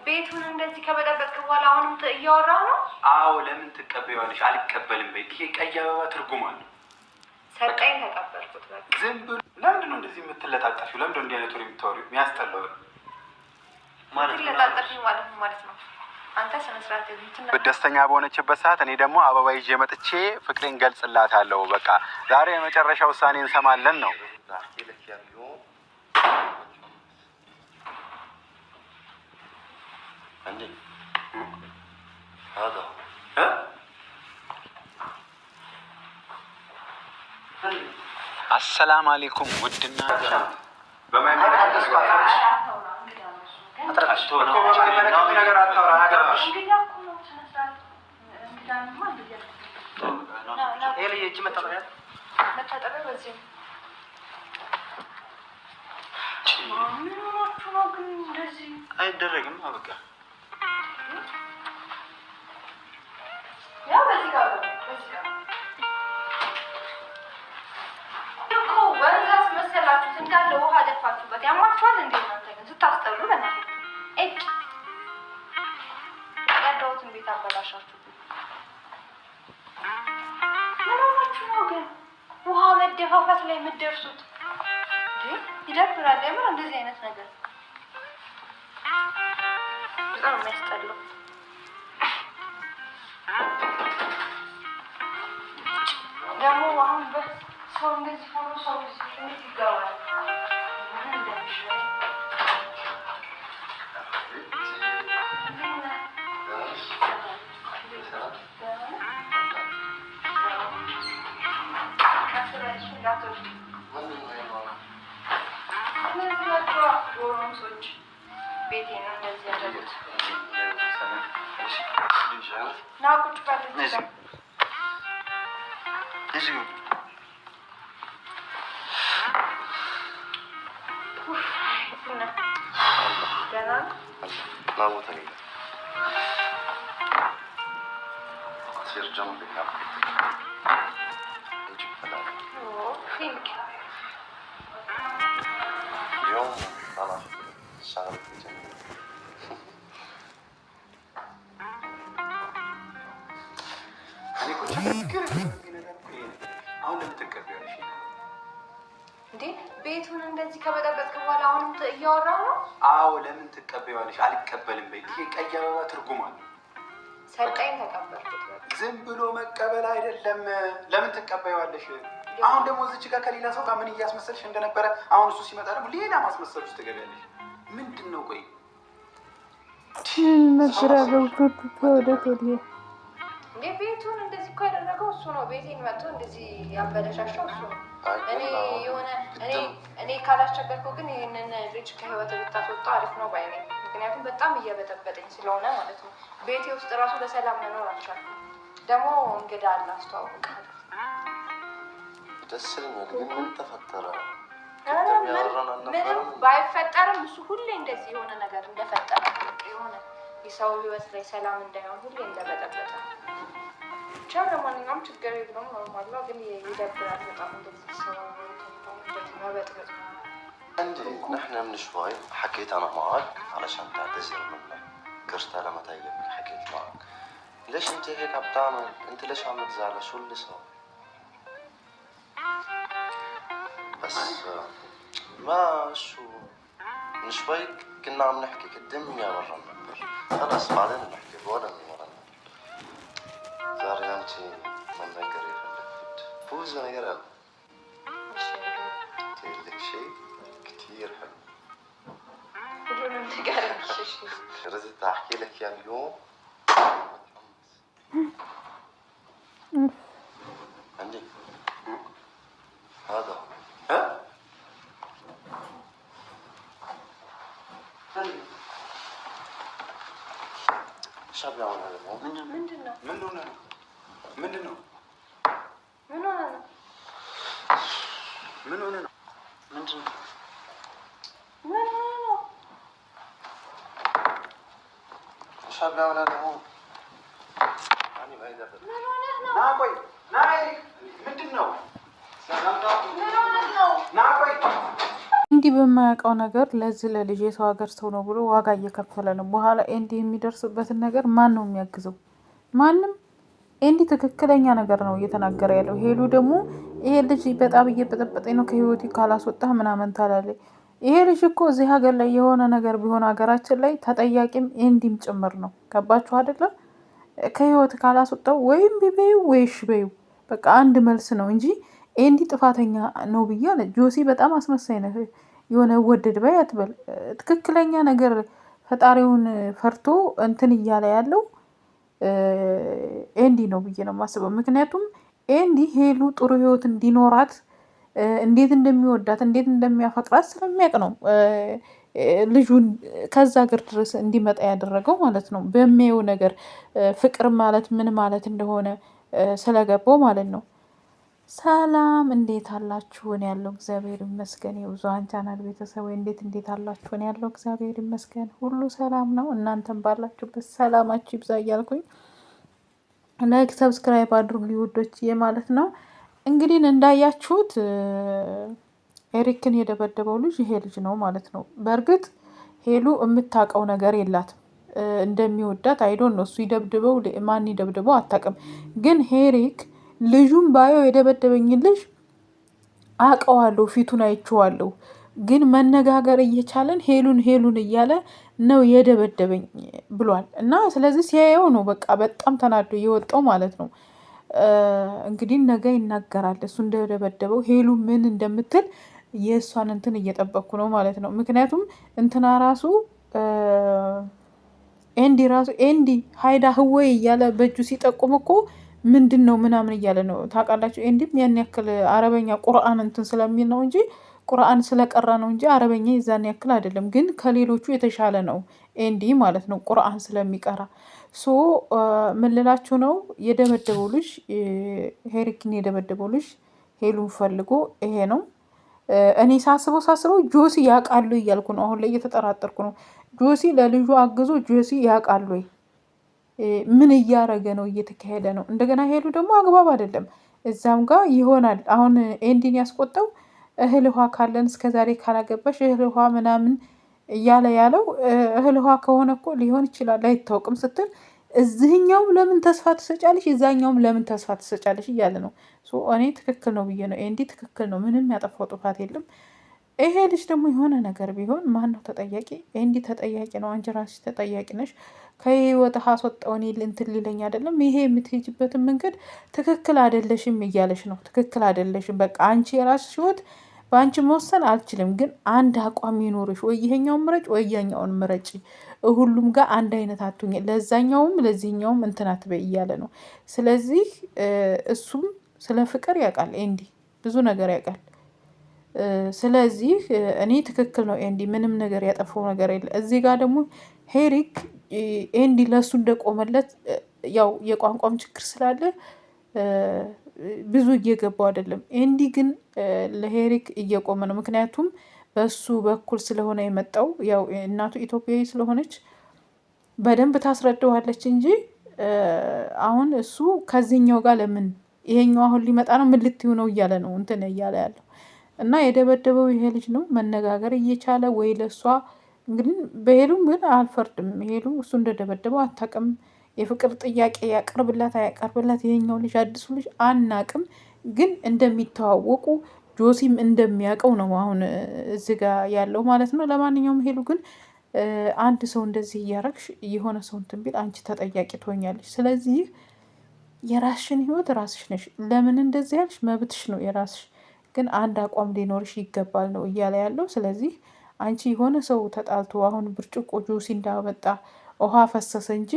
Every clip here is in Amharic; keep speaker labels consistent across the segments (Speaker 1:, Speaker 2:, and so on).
Speaker 1: ቤቱን እንደዚህ ከበጠበጥክ በኋላ አሁንም እያወራህ ነው?
Speaker 2: አዎ ለምን ትቀበያለሽ? አልቀበልም በይ። ይሄ ቀይ አበባ ትርጉም አለው።
Speaker 1: ሰጠኝ ተቀበልኩት። በቃ
Speaker 2: ዝም ብሎ ለምንድን ነው እንደዚህ የምትለጣጠፊው? ለምንድን ነው እንዲህ አይነት ወሬ የምታወሪው? የሚያስጠላው
Speaker 1: ማለት ነው። ለጣጠፊው ማለት ነው። አንተ ስነ ስርዓት ይዘህ
Speaker 2: ደስተኛ በሆነችበት ሰዓት እኔ ደግሞ አበባ ይዤ መጥቼ ፍቅሬን ገልጽላታለሁ። በቃ ዛሬ የመጨረሻ ውሳኔ እንሰማለን ነው። አሰላም አለይኩም ውድና አይደረግም። በቃ
Speaker 1: ያው በዚህ ጋር እኮ ወንዛስ መሰላችሁት እንዳለ ውሃ ደፋችሁበት። ያሟችኋል እንዴ እናንተ ግን ስታስጠሉ በእናትህ ያዳሁትን ቤት አበላሻችሁ። ምን ሆናችሁ ነው ግን ውሃ መደፋፋት ላይ የምትደርሱት? ይደብራል የምር እንደዚህ አይነት ነገር በጣም የሚያስጠላው። ደግሞ አሁን በሰው እንደዚህ ሆኖ ሰው እንዴት ይገባል? ምን እንደሚሻል ጎረምሶች ቤቴ ነው እንደዚህ ያደረጉት። ና ቁጭ በል
Speaker 2: እዚሁ
Speaker 1: ቤቱን እንደዚህ ከበጠበጥክ በኋላ አሁንም እያወራህ ነው?
Speaker 2: አዎ ለምን ትቀበያለሽ? አልቀበልም በይ። ይሄ ቀይ አበባ ትርጉም አለው።
Speaker 1: ሰጠኝ ተቀበልኩት።
Speaker 2: ዝም ብሎ መቀበል አይደለም። ለምን ትቀበያለሽ? አሁን ደግሞ እዚች ጋር ከሌላ ሰው ጋር ምን እያስመሰልሽ እንደነበረ አሁን እሱ ሲመጣ ደግሞ ሌላ ማስመሰል ውስጥ ትገቢያለሽ። ምንድን ነው? ቆይ
Speaker 3: መስራ ገብቶት ተወደት ወዲህ
Speaker 1: እንዴ ቤቱን እንደዚህ እኮ ያደረገው እሱ ነው። ቤቴን መጥቶ እንደዚህ ያበለሻሻው እሱ ነው። እኔ ካላስቸገርኩ ግን ይህንን ልጅ ከህይወት ብታስወጣው አሪፍ ነው ባይ ነኝ። ምክንያቱም በጣም እየበጠበጠኝ ስለሆነ ማለት ነው። ቤቴ ውስጥ ራሱ በሰላም መኖር አልቻልኩም። ደግሞ እንግዳ አላስተዋውቃለሁ።
Speaker 4: ደስ ይለኛል። ግን ምን ተፈጠረ?
Speaker 1: ምንም ባይፈጠርም እሱ ሁሌ እንደዚህ የሆነ ነገር እንደፈጠረ የሆነ የሰው ህይወት ላይ ሰላም እንዳይሆን ሁሌ እንደበጠበጠ ብቻ። ለማንኛውም ችግር የለውም፣ ኖርማል ነው። ግን ይደብራል በጣም እንደዚህ ሰው እንደዚህ መበጥበጥ።
Speaker 4: عندي نحن من شوي حكيت انا معك علشان تعتذر منك. كرت لما تيجي حكيت معك. ليش انت هيك عم تعمل؟ انت ليش عم تزعل؟ شو اللي صار؟ بس ما شو من شوي كنا عم نحكي كالدنيا برا النبر. خلص بعدين نحكي ولا من ورا النبر. زاري انت من نقر يخليك فوز نقر قلب. قلت لك شيء كثير حلو. رزت احكي لك اياه اليوم. عندي هذا شو بيعمل هذا؟
Speaker 1: ምንድነው?
Speaker 4: شابنا ولا له يعني ما يدبر
Speaker 2: ና ቆይ ና ምንድን ነው ና ቆይ
Speaker 3: እንዲህ በማያውቀው ነገር ለዚህ ለልጅ የሰው ሀገር ሰው ነው ብሎ ዋጋ እየከፈለ ነው። በኋላ ኤንዲ የሚደርስበትን ነገር ማን ነው የሚያግዘው? ማንም። ኤንዲ ትክክለኛ ነገር ነው እየተናገረ ያለው። ሄሉ ደግሞ ይሄ ልጅ በጣም እየበጠበጠኝ ነው ከህይወቴ ካላስወጣህ ምናምን ታላለች። ይሄ ልጅ እኮ እዚህ ሀገር ላይ የሆነ ነገር ቢሆን ሀገራችን ላይ ተጠያቂም ኤንዲም ጭምር ነው። ገባችሁ አይደለም? ከህይወት ካላስወጣው ወይም ቢበዩ ወይሽ በዩ በቃ አንድ መልስ ነው እንጂ ኤንዲ ጥፋተኛ ነው ብያለ። ጆሲ በጣም አስመሳይ ነው። የሆነ ወደድ ባይ አትበል። ትክክለኛ ነገር ፈጣሪውን ፈርቶ እንትን እያለ ያለው ኤንዲ ነው ብዬ ነው የማስበው። ምክንያቱም ኤንዲ ሄሉ ጥሩ ህይወት እንዲኖራት እንዴት እንደሚወዳት እንዴት እንደሚያፈቅራት ስለሚያውቅ ነው ልጁን ከዛ ሀገር ድረስ እንዲመጣ ያደረገው ማለት ነው። በሚያየው ነገር ፍቅር ማለት ምን ማለት እንደሆነ ስለገባው ማለት ነው። ሰላም እንዴት አላችሁን? ያለው እግዚአብሔር ይመስገን። የብዙኃን ቻናል ቤተሰብ እንዴት አላችሁን? ያለው እግዚአብሔር ይመስገን ሁሉ ሰላም ነው። እናንተም ባላችሁበት ሰላማችሁ ይብዛ እያልኩኝ ላይክ ሰብስክራይብ አድርጉ ውዶች ማለት ነው። እንግዲህ እንዳያችሁት ኤሪክን የደበደበው ልጅ ይሄ ልጅ ነው ማለት ነው። በእርግጥ ሄሉ የምታውቀው ነገር የላትም እንደሚወዳት አይዶን ነው። እሱ ይደብድበው ማን ይደብድበው አታውቅም። ግን ሄሪክ ልጁን ባየው የደበደበኝ ልጅ አውቀዋለሁ፣ ፊቱን አይቼዋለሁ። ግን መነጋገር እየቻለን ሄሉን እያለ ነው የደበደበኝ ብሏል። እና ስለዚህ ሲያየው ነው በቃ በጣም ተናዶ እየወጣው ማለት ነው። እንግዲህ ነገ ይናገራል እሱ እንደደበደበው። ሄሉ ምን እንደምትል የእሷን እንትን እየጠበቅኩ ነው ማለት ነው። ምክንያቱም እንትና ራሱ ኤንዲ ሀይዳ ህወይ እያለ በእጁ ሲጠቁም እኮ ምንድን ነው ምናምን እያለ ነው ታውቃላችሁ። ኤንዲም ያን ያክል አረበኛ ቁርአን እንትን ስለሚል ነው እንጂ ቁርአን ስለቀራ ነው እንጂ አረበኛ የዛን ያክል አይደለም። ግን ከሌሎቹ የተሻለ ነው ኤንዲ ማለት ነው ቁርአን ስለሚቀራ። ሶ ምን ልላችሁ ነው የደበደበው ልጅ ሄሪክን የደበደበው ልጅ ሄሉን ፈልጎ ይሄ ነው። እኔ ሳስበው ጆሲ ያውቃሉ እያልኩ ነው። አሁን ላይ እየተጠራጠርኩ ነው። ጆሲ ለልጁ አግዞ ጆሲ ያውቃሉ ወይ ምን እያረገ ነው እየተካሄደ ነው? እንደገና ሄሉ ደግሞ አግባብ አይደለም እዛም ጋር ይሆናል። አሁን ኤንዲን ያስቆጣው እህል ውሃ ካለን እስከዛሬ ካላገባሽ እህል ውሃ ምናምን እያለ ያለው እህል ውሃ ከሆነ እኮ ሊሆን ይችላል አይታወቅም ስትል እዚህኛውም ለምን ተስፋ ትሰጫለሽ እዛኛውም ለምን ተስፋ ትሰጫለሽ እያለ ነው። እኔ ትክክል ነው ብዬ ነው። ኤንዲ ትክክል ነው፣ ምንም ያጠፋው ጥፋት የለም። ይሄ ልጅ ደግሞ የሆነ ነገር ቢሆን ማን ነው ተጠያቂ? ኤንዲ ተጠያቂ ነው። አንቺ ራስሽ ተጠያቂ ነሽ። ከህይወት አስወጣው እኔ እንትን ሊለኝ አይደለም። ይሄ የምትሄጅበትን መንገድ ትክክል አይደለሽም እያለሽ ነው። ትክክል አይደለሽም። በቃ አንቺ የራስሽ ህይወት በአንቺ መወሰን አልችልም፣ ግን አንድ አቋም ይኖርሽ። ወይ ይሄኛውን ምረጭ ወይ ያኛውን ምረጭ። ሁሉም ጋር አንድ አይነት አትሁኝ፣ ለዛኛውም ለዚህኛውም እንትን አትበይ እያለ ነው። ስለዚህ እሱም ስለ ፍቅር ያውቃል። ኤንዲ ብዙ ነገር ያውቃል። ስለዚህ እኔ ትክክል ነው ኤንዲ፣ ምንም ነገር ያጠፋው ነገር የለ። እዚህ ጋር ደግሞ ሄሪክ ኤንዲ ለእሱ እንደቆመለት ያው የቋንቋም ችግር ስላለ ብዙ እየገባው አይደለም። ኤንዲ ግን ለሄሪክ እየቆመ ነው። ምክንያቱም በሱ በኩል ስለሆነ የመጣው ያው እናቱ ኢትዮጵያዊ ስለሆነች በደንብ ታስረዳዋለች እንጂ አሁን እሱ ከዚህኛው ጋር ለምን ይሄኛው አሁን ሊመጣ ነው ምን ልትዩ ነው እያለ ነው እንትን እያለ ያለው እና የደበደበው ይሄ ልጅ ነው። መነጋገር እየቻለ ወይ ለእሷ እንግዲህ በሄሉም ግን አልፈርድም። ሄሉ እሱ እንደደበደበው አታውቅም። የፍቅር ጥያቄ ያቀርብላት አያቀርብላት ይሄኛው ልጅ አዲሱ ልጅ አናቅም። ግን እንደሚተዋወቁ ጆሲም እንደሚያውቀው ነው አሁን እዚህ ጋር ያለው ማለት ነው። ለማንኛውም ሄሉ ግን አንድ ሰው እንደዚህ እያረግሽ የሆነ ሰው እንትን ቢል አንቺ ተጠያቂ ትሆኛለሽ። ስለዚህ የራስሽን ህይወት ራስሽ ነሽ። ለምን እንደዚህ ያልሽ መብትሽ ነው የራስሽ። ግን አንድ አቋም ሊኖርሽ ይገባል ነው እያለ ያለው። ስለዚህ አንቺ የሆነ ሰው ተጣልቶ አሁን ብርጭቆ ጆሲ እንዳመጣ ውሃ ፈሰሰ እንጂ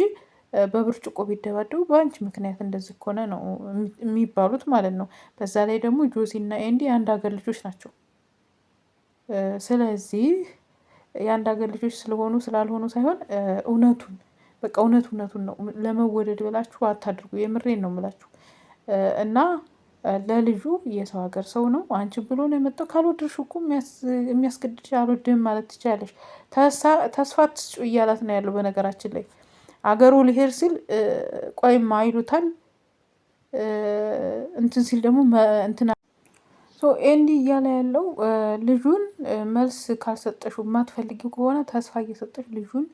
Speaker 3: በብርጭቆ ቢደባደቡ በአንቺ ምክንያት እንደዚህ ከሆነ ነው የሚባሉት ማለት ነው። በዛ ላይ ደግሞ ጆሲ እና ኤንዲ የአንድ ሀገር ልጆች ናቸው። ስለዚህ የአንድ ሀገር ልጆች ስለሆኑ ስላልሆኑ ሳይሆን እውነቱን በቃ እውነቱን ነው። ለመወደድ ብላችሁ አታድርጉ። የምሬን ነው የምላችሁ። እና ለልጁ የሰው ሀገር ሰው ነው። አንቺ ብሎ ነው የመጣው። ካልወደድሽ እኮ የሚያስገድድሽ አልወድህም ማለት ትችላለሽ። ተስፋ ትስጩ እያላት ነው ያለው። በነገራችን ላይ አገሩ ሊሄድ ሲል ቆይማ ይሉታል። እንትን ሲል ደግሞ እንትና ኤንዲ እያለ ያለው ልጁን መልስ ካልሰጠሹ የማትፈልጊው ከሆነ ተስፋ እየሰጠሽ ልጁን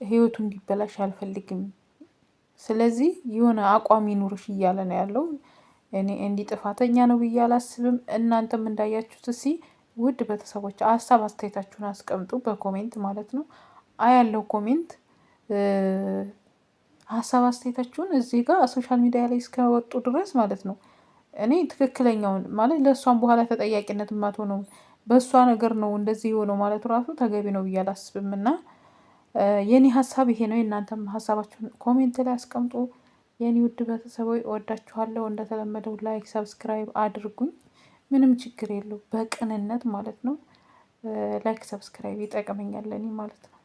Speaker 3: ህይወቱ እንዲበላሽ አልፈልግም። ስለዚህ የሆነ አቋም ይኑርሽ እያለ ነው ያለው። እኔ ኤንዲ ጥፋተኛ ነው ብዬ አላስብም። እናንተም እንዳያችሁት ውድ ቤተሰቦች ሀሳብ አስተያየታችሁን አስቀምጡ በኮሜንት ማለት ነው። አያለው ኮሜንት ሀሳብ አስተያየታችሁን እዚህ ጋር ሶሻል ሚዲያ ላይ እስከወጡ ድረስ ማለት ነው። እኔ ትክክለኛውን ማለት ለእሷም በኋላ ተጠያቂነት የማትሆነው በእሷ ነገር ነው እንደዚህ የሆነው ማለቱ ራሱ ተገቢ ነው ብዬ አላስብም። እና የኔ ሀሳብ ይሄ ነው። የእናንተም ሀሳባችሁን ኮሜንት ላይ አስቀምጡ። የኔ ውድ ቤተሰቦች እወዳችኋለሁ። እንደተለመደው ላይክ፣ ሰብስክራይብ አድርጉኝ። ምንም ችግር የለው በቅንነት ማለት ነው። ላይክ ሰብስክራይብ ይጠቅመኛል እኔ ማለት ነው።